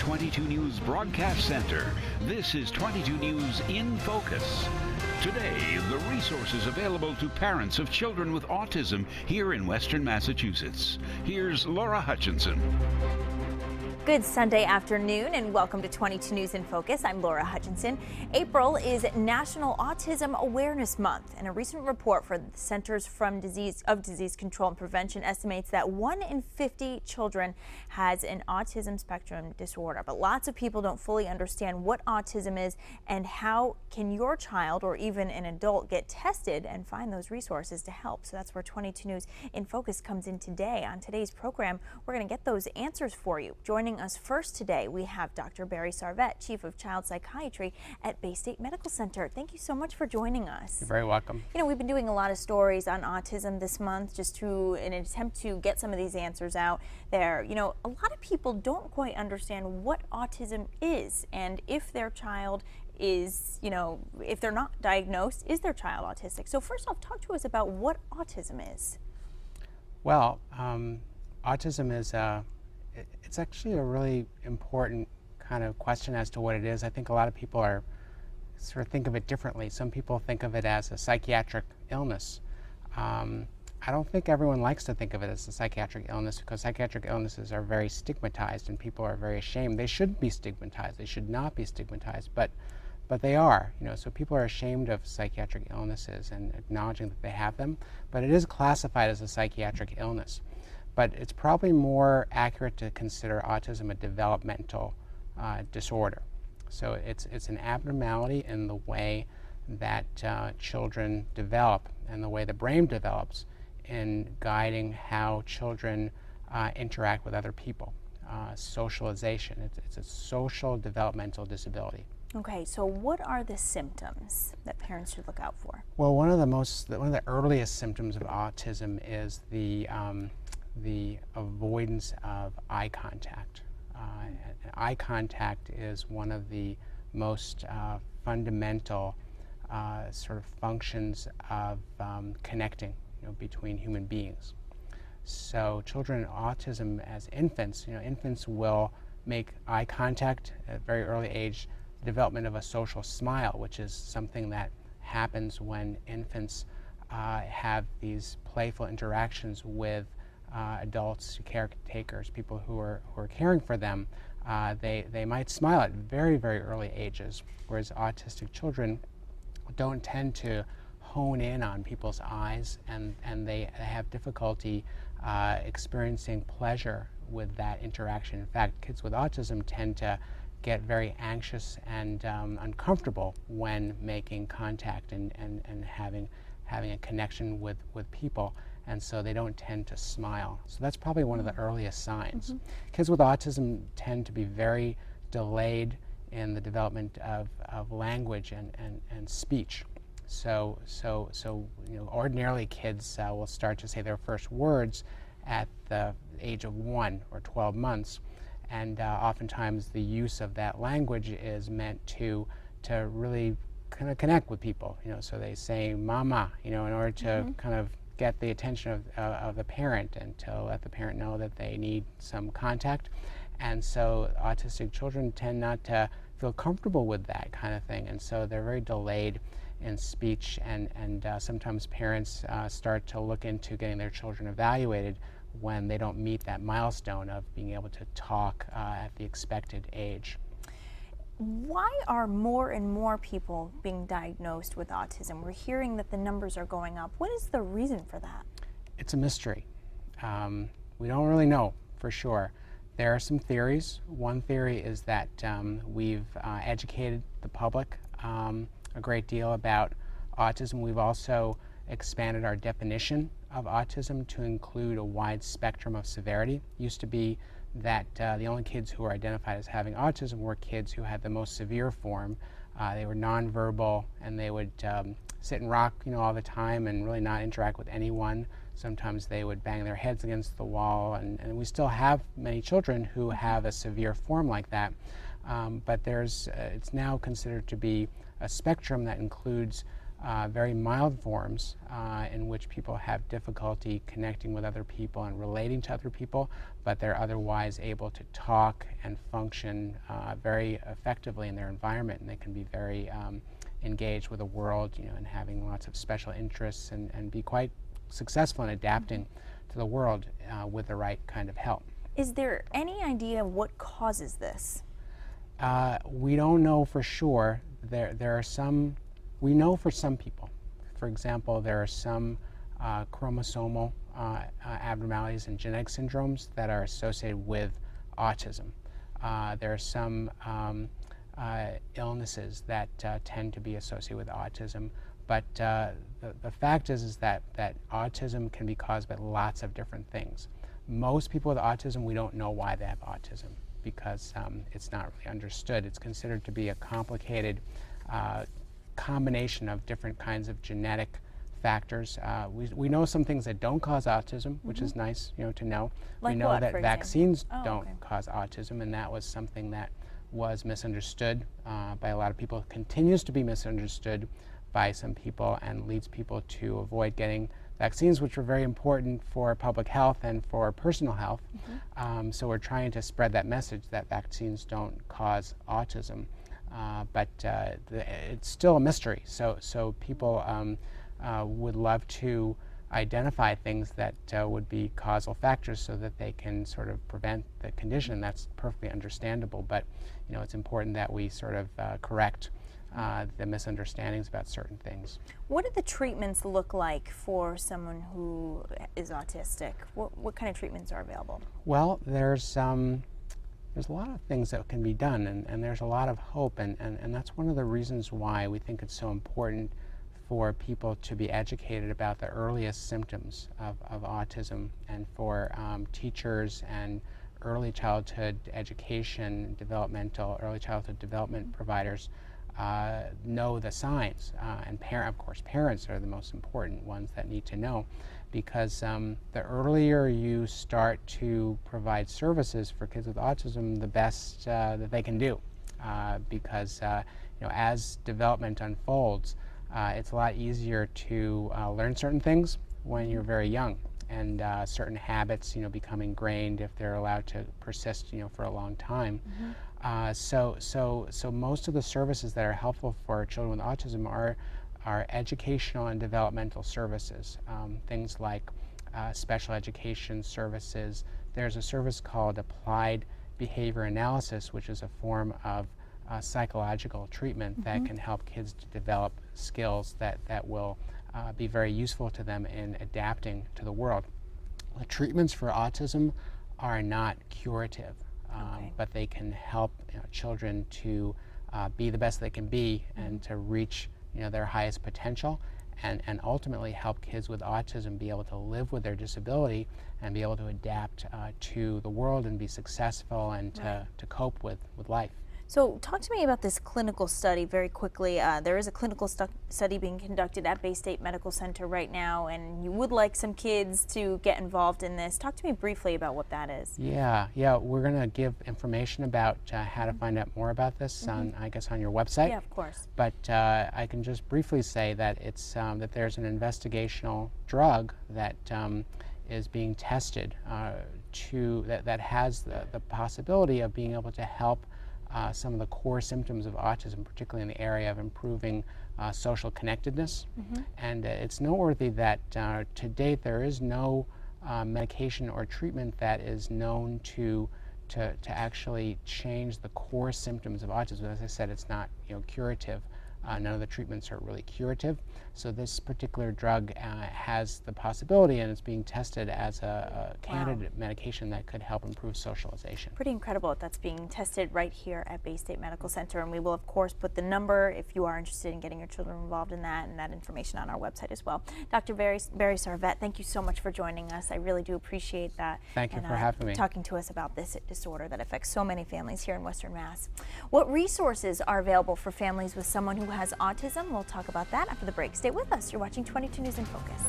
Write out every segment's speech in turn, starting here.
22 News Broadcast Center. This is 22 News in Focus. Today, the resources available to parents of children with autism here in Western Massachusetts. Here's Laura Hutchinson. Good Sunday afternoon and welcome to 22 News in Focus. I'm Laura Hutchinson. April is National Autism Awareness Month, and a recent report for the Centers of Disease Control and Prevention estimates that 1 in 50 children has an autism spectrum disorder. But lots of people don't fully understand what autism is and how can your child or even an adult get tested and find those resources to help. So that's where 22 News in Focus comes in today. On today's program, we're going to get those answers for you. Joining us first today, we have Dr. Barry Sarvet, Chief of Child Psychiatry at Bay State Medical Center. Thank you so much for joining us. You're very welcome. You know, we've been doing a lot of stories on autism this month just in an attempt to get some of these answers out there. You know, a lot of people don't quite understand what autism is and if their child is, if they're not diagnosed, is their child autistic? So first off, talk to us about what autism is. Well, autism is it's actually a really important kind of question as to what it is. I think a lot of people sort of think of it differently. Some people think of it as a psychiatric illness. I don't think everyone likes to think of it as a psychiatric illness because psychiatric illnesses are very stigmatized and people are very ashamed. They shouldn't be stigmatized. They should not be stigmatized, but they are. So people are ashamed of psychiatric illnesses and acknowledging that they have them. But it is classified as a psychiatric illness. But it's probably more accurate to consider autism a developmental disorder. So it's an abnormality in the way that children develop and the way the brain develops in guiding how children interact with other people. Socialization, it's a social developmental disability. Okay, so what are the symptoms that parents should look out for? Well, one of the earliest symptoms of autism is the avoidance of eye contact. Eye contact is one of the most fundamental sort of functions of connecting between human beings. So children with autism as infants, infants will make eye contact at a very early age, development of a social smile, which is something that happens when infants have these playful interactions with adults, caretakers, people who are caring for them. They might smile at very, very early ages, whereas autistic children don't tend to hone in on people's eyes, and they have difficulty experiencing pleasure with that interaction. In fact, kids with autism tend to get very anxious and uncomfortable when making contact and having a connection with people, and so they don't tend to smile. So that's probably one of the earliest signs. Mm-hmm. Kids with autism tend to be very delayed in the development of language and speech. So ordinarily kids will start to say their first words at the age of 1 or 12 months. And oftentimes the use of that language is meant to really kind of connect with people. So they say "mama," in order to kind of get the attention of the parent and to let the parent know that they need some contact. And so autistic children tend not to feel comfortable with that kind of thing, and so they're very delayed in speech. And sometimes parents start to look into getting their children evaluated when they don't meet that milestone of being able to talk at the expected age. Why are more and more people being diagnosed with autism? We're hearing that the numbers are going up. What is the reason for that? It's a mystery. We don't really know for sure. There are some theories. One theory is that we've educated the public a great deal about autism. We've also expanded our definition of autism to include a wide spectrum of severity. It used to be that the only kids who were identified as having autism were kids who had the most severe form. They were nonverbal and they would sit and rock all the time and really not interact with anyone. Sometimes they would bang their heads against the wall, and we still have many children who have a severe form like that. But it's now considered to be a spectrum that includes very mild forms in which people have difficulty connecting with other people and relating to other people, but they're otherwise able to talk and function very effectively in their environment, and they can be very engaged with the world, and having lots of special interests and be quite successful in adapting to the world with the right kind of help. Is there any idea what causes this? We don't know for sure. There are some. We know for some people. For example, there are some chromosomal abnormalities and genetic syndromes that are associated with autism. There are some illnesses that tend to be associated with autism. But the fact is that autism can be caused by lots of different things. Most people with autism, we don't know why they have autism because it's not really understood. It's considered to be a complicated combination of different kinds of genetic factors. We know some things that don't cause autism, which is nice, to know. Like we know what, that for vaccines example? don't cause autism, and that was something that was misunderstood by a lot of people. It continues to be misunderstood by some people and leads people to avoid getting vaccines, which are very important for public health and for personal health. So we're trying to spread that message that vaccines don't cause autism. But it's still a mystery. So people would love to identify things that would be causal factors so that they can sort of prevent the condition. That's perfectly understandable. But it's important that we sort of correct the misunderstandings about certain things. What do the treatments look like for someone who is autistic? What kind of treatments are available? Well, there's a lot of things that can be done, and there's a lot of hope, and that's one of the reasons why we think it's so important for people to be educated about the earliest symptoms of autism, and for teachers and early childhood education, early childhood development providers know the signs, and of course parents are the most important ones that need to know, because the earlier you start to provide services for kids with autism, the best that they can do, because as development unfolds, it's a lot easier to learn certain things when you're very young, and certain habits become ingrained if they're allowed to persist for a long time. So most of the services that are helpful for children with autism are educational and developmental services, things like special education services. There's a service called applied behavior analysis, which is a form of psychological treatment that can help kids to develop skills that will be very useful to them in adapting to the world. The treatments for autism are not curative, but they can help children to be the best they can be and to reach their highest potential, and ultimately help kids with autism be able to live with their disability and be able to adapt to the world and be successful and to cope with life. So talk to me about this clinical study very quickly. There is a clinical study being conducted at Bay State Medical Center right now, and you would like some kids to get involved in this. Talk to me briefly about what that is. Yeah, we're going to give information about how to find out more about this on, I guess, on your website. Yeah, of course. But I can just briefly say that it's that there's an investigational drug that is being tested that has the possibility of being able to help some of the core symptoms of autism, particularly in the area of improving social connectedness. And it's noteworthy that to date there is no medication or treatment that is known to actually change the core symptoms of autism. As I said, it's not curative. None of the treatments are really curative. So this particular drug has the possibility, and it's being tested as a candidate medication that could help improve socialization. Pretty incredible that that's being tested right here at Bay State Medical Center, and we will of course put the number if you are interested in getting your children involved in that, and that information on our website as well. Dr. Barry Sarvet, thank you so much for joining us. I really do appreciate that. Thank you for having me. Talking to us about this disorder that affects so many families here in Western Mass. What resources are available for families with someone who has autism? We'll talk about that after the break. Stay with us. You're watching 22 News in Focus.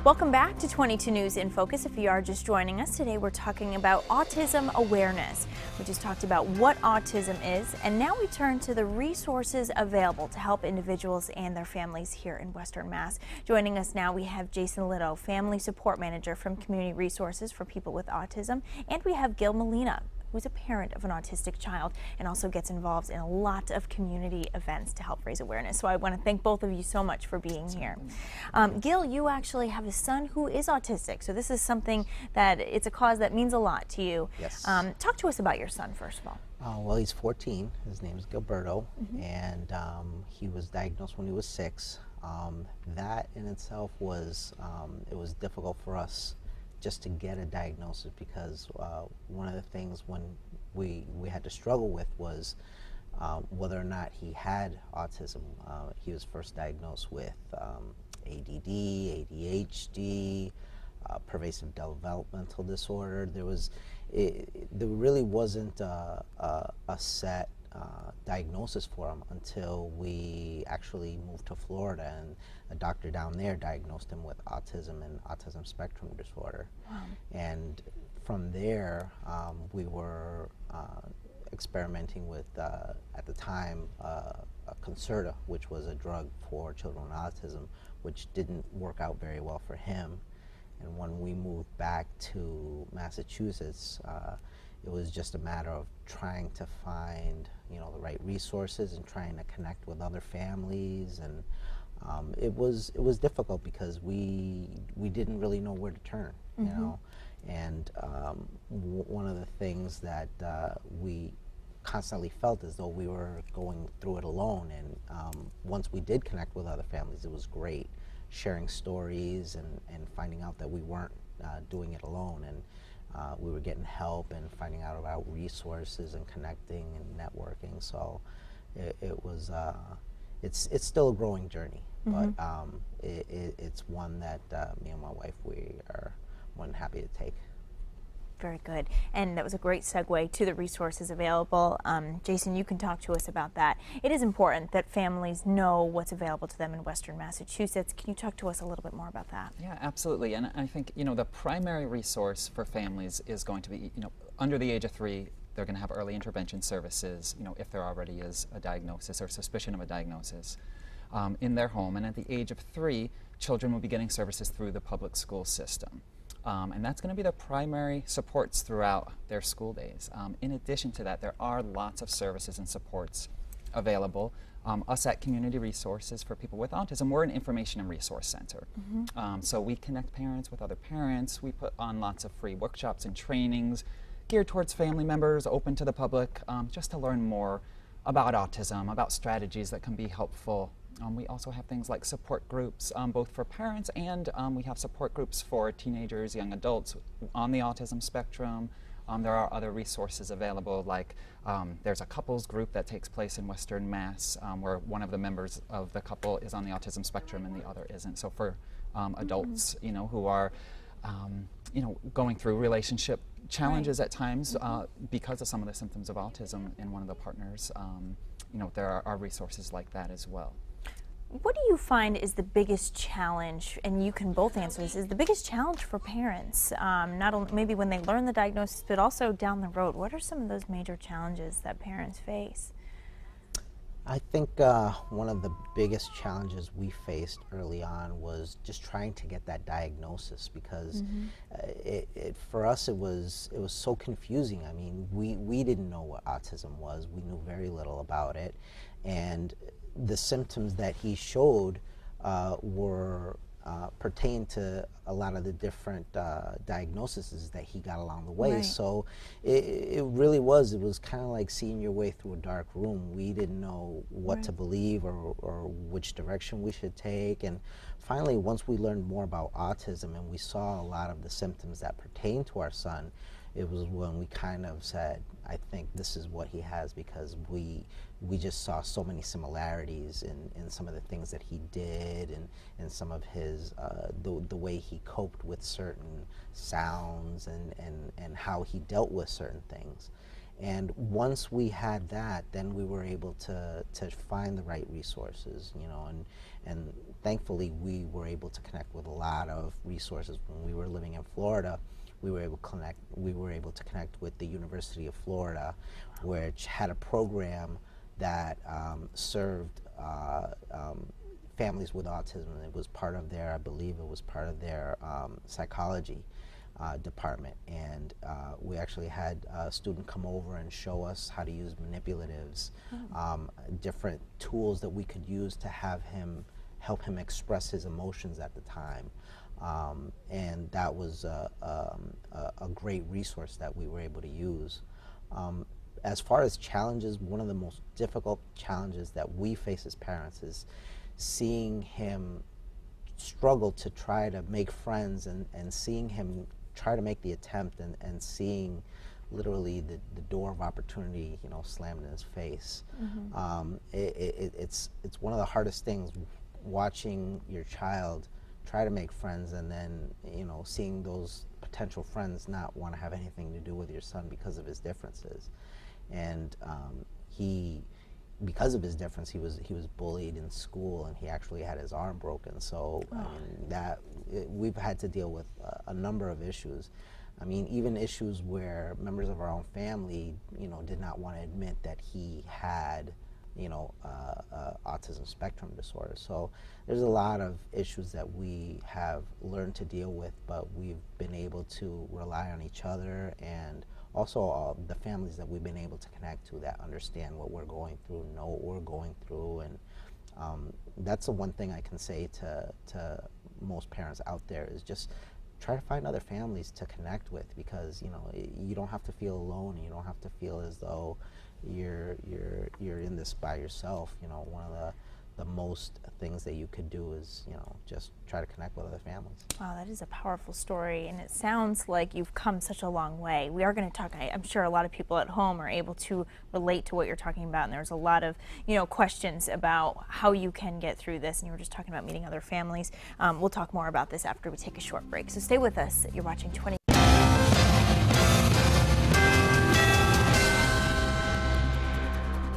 Welcome back to 22 News in Focus. If you are just joining us today, we're talking about autism awareness. We just talked about what autism is, and now we turn to the resources available to help individuals and their families here in Western Mass. Joining us now, we have Jason Litto, Family Support Manager from Community Resources for People with Autism, and we have Gil Molina, who's a parent of an autistic child and also gets involved in a lot of community events to help raise awareness. So I want to thank both of you so much for being here. Gil, you actually have a son who is autistic, so this is something that it's a cause that means a lot to you. Yes. Talk to us about your son, first of all. Well, he's 14. His name is Gilberto, and he was diagnosed when he was 6. That in itself was it was difficult for us just to get a diagnosis, because one of the things when we had to struggle with was whether or not he had autism. He was first diagnosed with ADD, ADHD, pervasive developmental disorder. There really wasn't a set diagnosis for him until we actually moved to Florida, and a doctor down there diagnosed him with autism and autism spectrum disorder. Wow. And from there, we were experimenting with, at the time, a Concerta, which was a drug for children with autism, which didn't work out very well for him. And when we moved back to Massachusetts, it was just a matter of trying to find, the right resources and trying to connect with other families, and it was difficult because we didn't really know where to turn, you know. And one of the things that we constantly felt as though we were going through it alone, and once we did connect with other families, it was great, sharing stories and finding out that we weren't doing it alone, and we were getting help and finding out about resources and connecting and networking. So it was it's still a growing journey, but it's one that me and my wife, we are more than happy to take. Very good. And that was a great segue to the resources available. Jason, you can talk to us about that. It is important that families know what's available to them in Western Massachusetts. Can you talk to us a little bit more about that? Yeah, absolutely. And I think, the primary resource for families is going to be, under the age of 3, they're going to have early intervention services, if there already is a diagnosis or suspicion of a diagnosis in their home. And at the age of 3, children will be getting services through the public school system. And that's going to be the primary supports throughout their school days. In addition to that, there are lots of services and supports available. Us at Community Resources for People with Autism, we're an information and resource center. So we connect parents with other parents. We put on lots of free workshops and trainings geared towards family members, open to the public, just to learn more about autism, about strategies that can be helpful. We also have things like support groups, both for parents, and we have support groups for teenagers, young adults on the autism spectrum. There are other resources available, like there's a couples group that takes place in Western Mass, where one of the members of the couple is on the autism spectrum and the other isn't. So for adults, who are going through relationship challenges at times because of some of the symptoms of autism in one of the partners, there are resources like that as well. What do you find is the biggest challenge, and you can both answer this, is the biggest challenge for parents, not only maybe when they learn the diagnosis, but also down the road? What are some of those major challenges that parents face? I think one of the biggest challenges we faced early on was just trying to get that diagnosis, because for us it was so confusing. I mean, we didn't know what autism was. We knew very little about it, and the symptoms that he showed were pertain to a lot of the different diagnoses that he got along the way. Right. So it really was, it was kind of like seeing your way through a dark room. We didn't know what to believe or which direction we should take. And finally, once we learned more about autism and we saw a lot of the symptoms that pertain to our son, it was when we kind of said, I think this is what he has, because we just saw so many similarities in some of the things that he did, and some of his the way he coped with certain sounds and how he dealt with certain things. And once we had that, then we were able to find the right resources, you know, and thankfully we were able to connect with a lot of resources. When we were living in Florida, we were able to connect with the University of Florida, which had a program that served families with autism. It was part of their, I believe it was part of their psychology department, and we actually had a student come over and show us how to use manipulatives, different tools that we could use to help him express his emotions at the time. And that was a great resource that we were able to use. As far as challenges, one of the most difficult challenges that we face as parents is seeing him struggle to try to make friends, and seeing him try to make the attempt, and seeing literally the door of opportunity, you know, slammed in his face. It's one of the hardest things, watching your child try to make friends, and then, you know, seeing those potential friends not want to have anything to do with your son because of his differences. And because of his difference, he was bullied in school, and he actually had his arm broken. So I mean, we've had to deal with a number of issues. I mean, even issues where members of our own family, you know, did not want to admit that he had, you know, autism spectrum disorder. So there's a lot of issues that we have learned to deal with, but we've been able to rely on each other, and also all the families that we've been able to connect to that understand what we're going through, know what we're going through. And that's the one thing I can say to most parents out there, is just try to find other families to connect with, because, you know, you don't have to feel alone. You don't have to feel as though you're in this by yourself. You know, one of the most things that you could do is, you know, just try to connect with other families. Wow, that is a powerful story, and it sounds like you've come such a long way. We are going to talk, I'm sure a lot of people at home are able to relate to what you're talking about, and there's a lot of, you know, questions about how you can get through this, and you were just talking about meeting other families. We'll talk more about this after we take a short break, so stay with us. You're watching 20.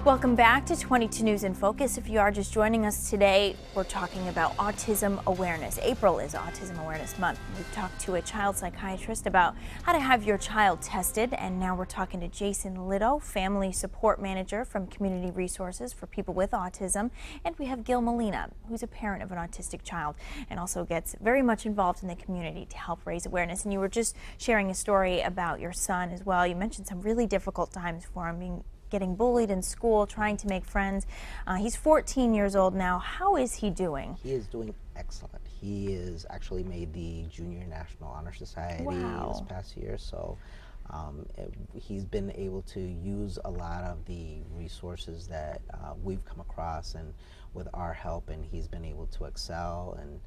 Welcome back to 22 News in Focus. If you are just joining us today, we're talking about autism awareness. April is Autism Awareness Month. We've talked to a child psychiatrist about how to have your child tested, and now we're talking to Jason Litto, Family Support Manager from Community Resources for People with Autism, and we have Gil Molina, who's a parent of an autistic child and also gets very much involved in the community to help raise awareness. And you were just sharing a story about your son as well. You mentioned some really difficult times for him, getting bullied in school, trying to make friends. He's 14 years old now. How is he doing? He is doing excellent. He is actually made the Junior National Honor Society this past year. So he's been able to use a lot of the resources that we've come across, and with our help, and he's been able to excel, and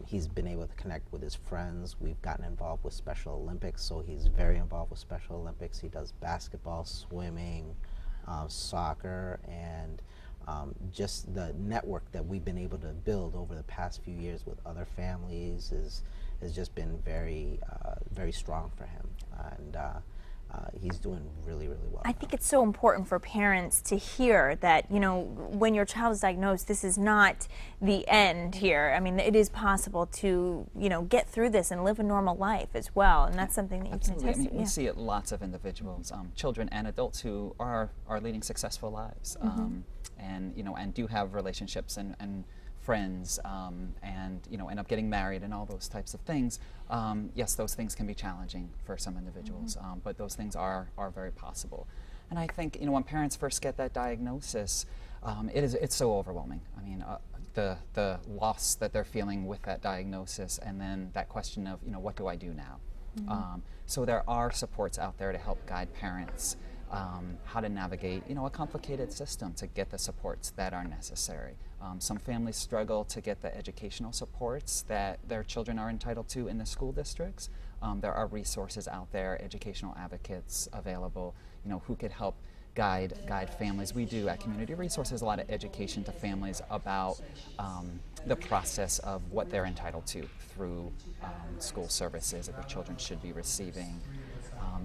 he's been able to connect with his friends. We've gotten involved with Special Olympics, so he's very involved with Special Olympics. He does basketball, swimming, soccer, and just the network that we've been able to build over the past few years with other families has just been very strong for him. And he's doing really, really well. I think it's so important for parents to hear that, you know, when your child is diagnosed, this is not the end here. I mean, it is possible to, you know, get through this and live a normal life as well, and that's something that you can attest to. I mean, we see it lots of individuals, children and adults, who are leading successful lives, and, you know, and do have relationships and friends, and, you know, end up getting married and all those types of things. Yes, those things can be challenging for some individuals, but those things are very possible. And I think, you know, when parents first get that diagnosis, it's so overwhelming. I mean, the loss that they're feeling with that diagnosis, and then that question of, you know, what do I do now? So there are supports out there to help guide parents how to navigate, you know, a complicated system to get the supports that are necessary. Some families struggle to get the educational supports that their children are entitled to in the school districts. There are resources out there, educational advocates available, you know, who could help guide families. We do at Community Resources a lot of education to families about the process of what they're entitled to through school services that their children should be receiving.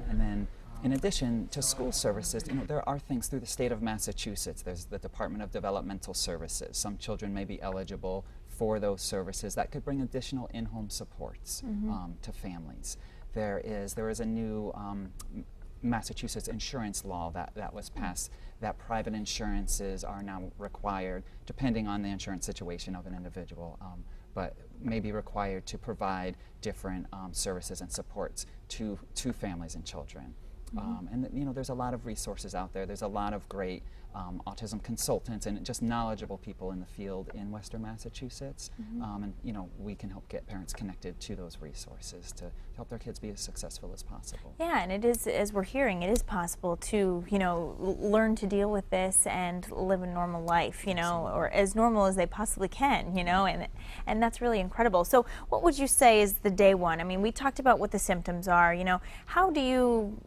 And then In addition to school services, there are things through the state of Massachusetts. There's the Department of Developmental Services. Some children may be eligible for those services that could bring additional in-home supports to families. There is a new Massachusetts insurance law that was passed, that private insurances are now required, depending on the insurance situation of an individual, but may be required to provide different services and supports to families and children. And there's a lot of resources out there. There's a lot of great autism consultants and just knowledgeable people in the field in Western Massachusetts. And we can help get parents connected to those resources to help their kids be as successful as possible. Yeah, and it is, as we're hearing, it is possible to learn to deal with this and live a normal life, or as normal as they possibly can, and that's really incredible. So what would you say is the day one? I mean, we talked about what the symptoms are. How do you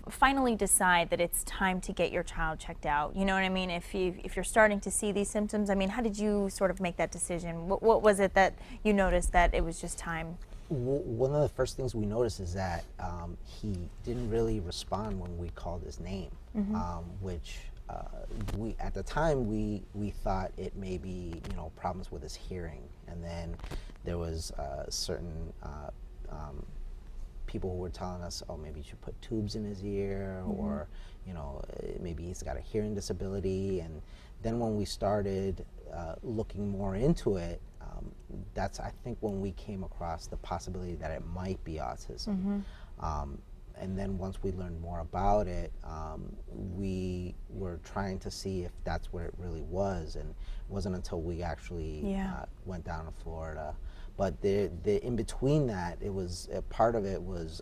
finally decide that it's time to get your child checked out? You know what I mean? If you're starting to see these symptoms, I mean, how did you sort of make that decision? What was it that you noticed that it was just time? One of the first things we noticed is that he didn't really respond when we called his name, which we at the time we thought it may be problems with his hearing, and then there was certain people who were telling us, oh, maybe you should put tubes in his ear, or maybe he's got a hearing disability. And then when we started looking more into it, that's, I think, when we came across the possibility that it might be autism. And then once we learned more about it, we were trying to see if that's what it really was, and it wasn't until we actually went down to Florida. But in between that, it was part of it was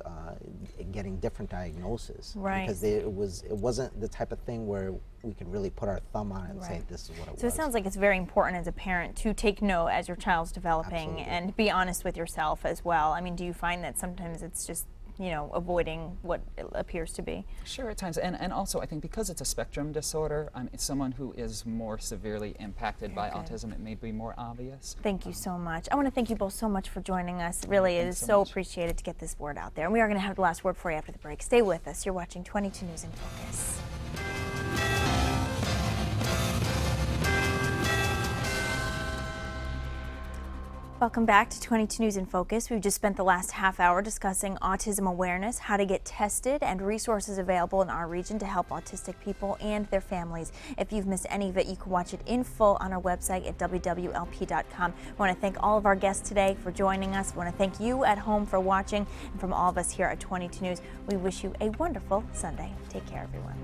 getting different diagnoses, right? Because it wasn't the type of thing where we could really put our thumb on it and say this is what it was. So it sounds like it's very important as a parent to take note as your child's developing, and be honest with yourself as well. I mean, do you find that sometimes it's just avoiding what it appears to be? Sure, at times, and also I think because it's a spectrum disorder, someone who is more severely impacted by autism, it may be more obvious. Thank you so much. I want to thank you both so much for joining us. Really, it is so appreciated to get this word out there. And we are going to have the last word for you after the break. Stay with us. You're watching 22 News in Focus. Welcome back to 22 News in Focus. We've just spent the last half hour discussing autism awareness, how to get tested, and resources available in our region to help autistic people and their families. If you've missed any of it, you can watch it in full on our website at wwlp.com. I want to thank all of our guests today for joining us. I want to thank you at home for watching, and from all of us here at 22 News, we wish you a wonderful Sunday. Take care, everyone.